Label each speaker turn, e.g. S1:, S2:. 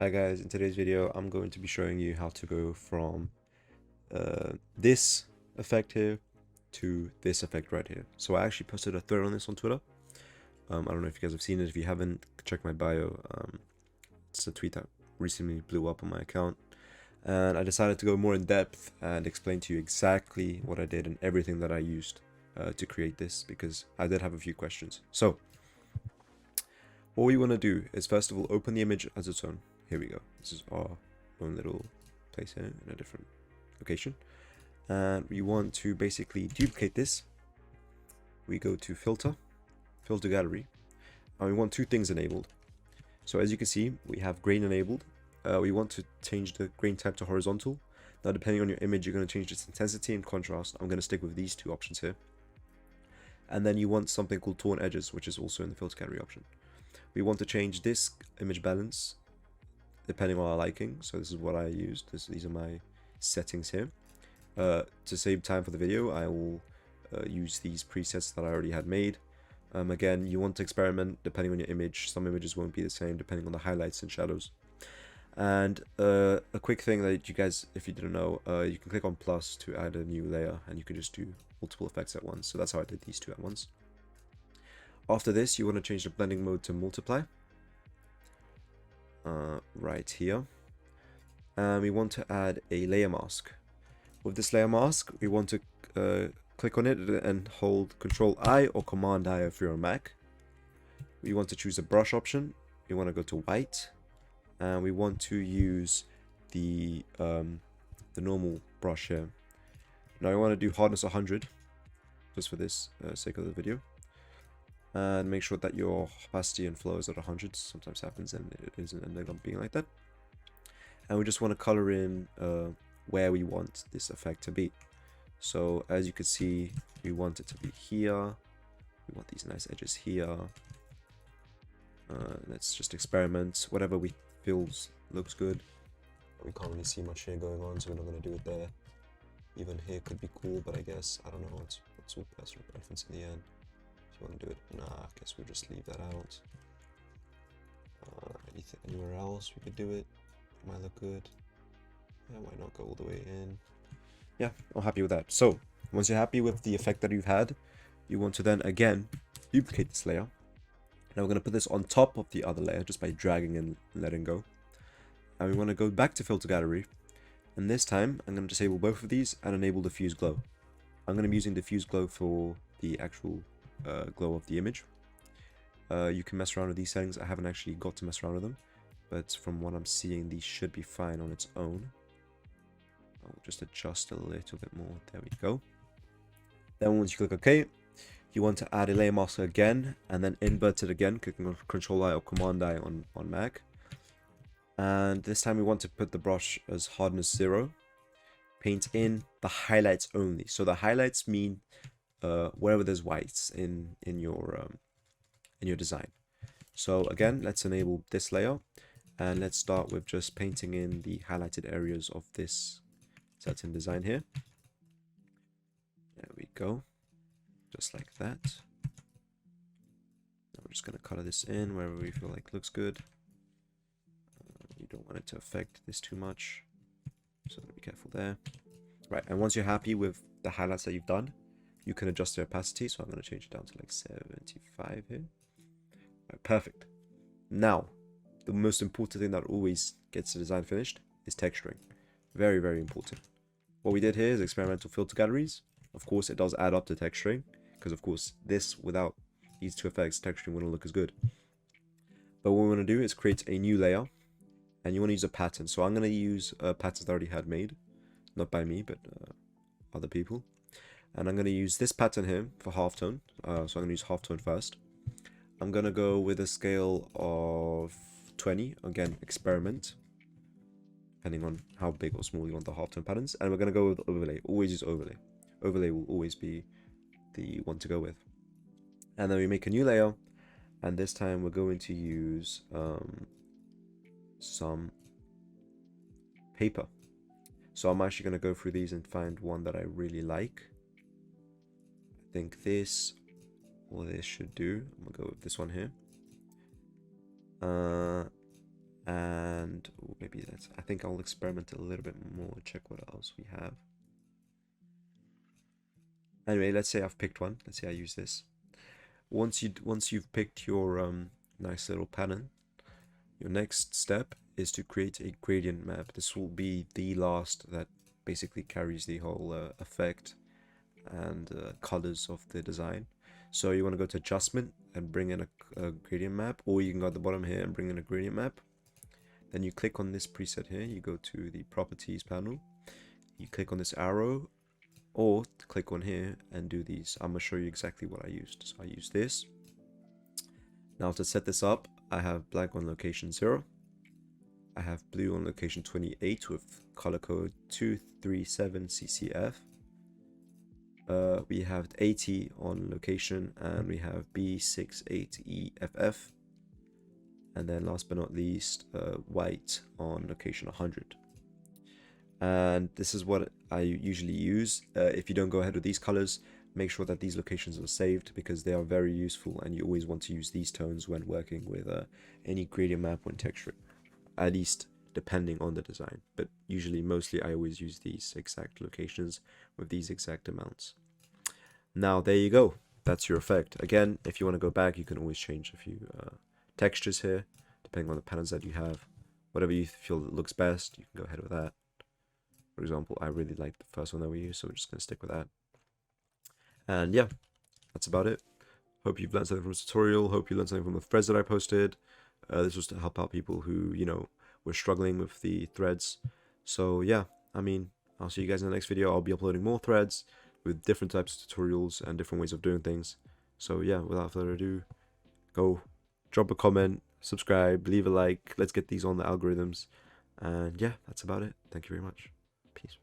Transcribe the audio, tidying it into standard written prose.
S1: Hi guys, in today's video I'm going to be showing you how to go from this effect here to this effect right here. So I actually posted a thread on this on Twitter. I don't know if you guys have seen it. If you haven't, check my bio. It's a tweet that recently blew up on my account. And I decided to go more in depth and explain to you exactly what I did and everything that I used to create this, because I did have a few questions. So what we want to do is first of all open the image as its own. Here we go. This is our own little place here in a different location. And we want to basically duplicate this. We go to filter gallery, and we want two things enabled. So as you can see, we have grain enabled. We want to change the grain type to horizontal. Now depending on your image, you're going to change its intensity and contrast. I'm going to stick with these two options here. And then you want something called torn edges, which is also in the filter gallery option. We want to change this image balance depending on our liking. So this is what I used. These are my settings here. To save time for the video, I will use these presets that I already had made. Again, you want to experiment depending on your image. Some images won't be the same depending on the highlights and shadows. And a quick thing that you guys, if you didn't know, you can click on plus to add a new layer, and you can just do multiple effects at once. So that's how I did these two at once. After this, you want to change the blending mode to multiply. Right here. And we want to add a layer mask. With this layer mask, we want to click on it and hold Control-I or Command-I if you're on Mac. We want to choose a brush option. We want to go to white. And we want to use the normal brush here. Now we want to do hardness 100, just for this sake of the video. And make sure that your opacity and flow is at 100. Sometimes happens and it isn't ending up being like that. And we just want to color in where we want this effect to be. So as you can see, we want it to be here. We want these nice edges here. Let's just experiment. Whatever we feels looks good. We can't really see much here going on, so we're not going to do it there. Even here could be cool, but I guess, I don't know, it's all personal preference in the end. If you want to do it, nah, I guess we'll just leave that out. Anywhere else we could do it. Might look good. Yeah, might not go all the way in. Yeah, I'm happy with that. So once you're happy with the effect that you've had, you want to then again duplicate this layer. Now we're going to put this on top of the other layer just by dragging and letting go. And we want to go back to filter gallery, and this time I'm going to disable both of these and enable diffuse glow. I'm going to be using diffuse glow for the actual glow of the image. You can mess around with these settings. I haven't actually got to mess around with them, but from what I'm seeing, these should be fine on its own. I'll just adjust a little bit more. There we go. Then once you click OK, you want to add a layer mask again, and then invert it again, clicking on Control-I or Command-I on Mac. And this time we want to put the brush as hardness 0. Paint in the highlights only. So the highlights mean wherever there's whites in your design. So again, let's enable this layer, and let's start with just painting in the highlighted areas of this certain design here. There we go, just like that. Now we're just going to color this in wherever we feel like looks good. You don't want it to affect this too much, so be careful there. Right, and once you're happy with the highlights that you've done, you can adjust the opacity. So I'm going to change it down to like 75 here. Right, perfect. Now, the most important thing that always gets the design finished is texturing. Very, very important. What we did here is experimental filter galleries. Of course, it does add up to texturing, because of course, this without these two effects, texturing wouldn't look as good. But what we want to do is create a new layer, and you want to use a pattern. So I'm going to use patterns that I already had made, not by me, but other people. And I'm going to use this pattern here for halftone. So I'm going to use halftone first. I'm going to go with a scale of 20. Again, experiment, depending on how big or small you want the halftone patterns. And we're going to go with overlay. Always use overlay. Overlay will always be the one to go with. And then we make a new layer. And this time we're going to use some paper. So I'm actually going to go through these and find one that I really like. I think this or this should do. I'm going to go with this one here. And and maybe that's, I think I'll experiment a little bit more, check what else we have. Anyway, let's say I've picked one. Let's say I use this. Once you've picked your nice little pattern, your next step is to create a gradient map. This will be the last that basically carries the whole effect and colors of the design. So you want to go to adjustment and bring in a gradient map, or you can go at the bottom here and bring in a gradient map. Then you click on this preset here, you go to the properties panel, you click on this arrow, or click on here and do these. I'm going to show you exactly what I used. So I use this. Now to set this up, I have black on location 0. I have blue on location 28 with color code 237CCF. We have 80 on location, and we have B68EFF. And then last but not least, white on location 100. And this is what I usually use. If you don't go ahead with these colors, make sure that these locations are saved, because they are very useful, and you always want to use these tones when working with any gradient map when texturing, at least depending on the design. But usually, mostly, I always use these exact locations with these exact amounts. Now, there you go. That's your effect. Again, if you want to go back, you can always change a few textures here, depending on the patterns that you have. Whatever you feel that looks best, you can go ahead with that. For example, I really like the first one that we used, so we're just going to stick with that. And yeah, that's about it. Hope you've learned something from this tutorial. Hope you learned something from the threads that I posted. This was to help out people who, you know, were struggling with the threads. So yeah, I mean, I'll see you guys in the next video. I'll be uploading more threads with different types of tutorials and different ways of doing things. So yeah, without further ado, go drop a comment, subscribe, leave a like. Let's get these on the algorithms. And yeah, that's about it. Thank you very much. Peace.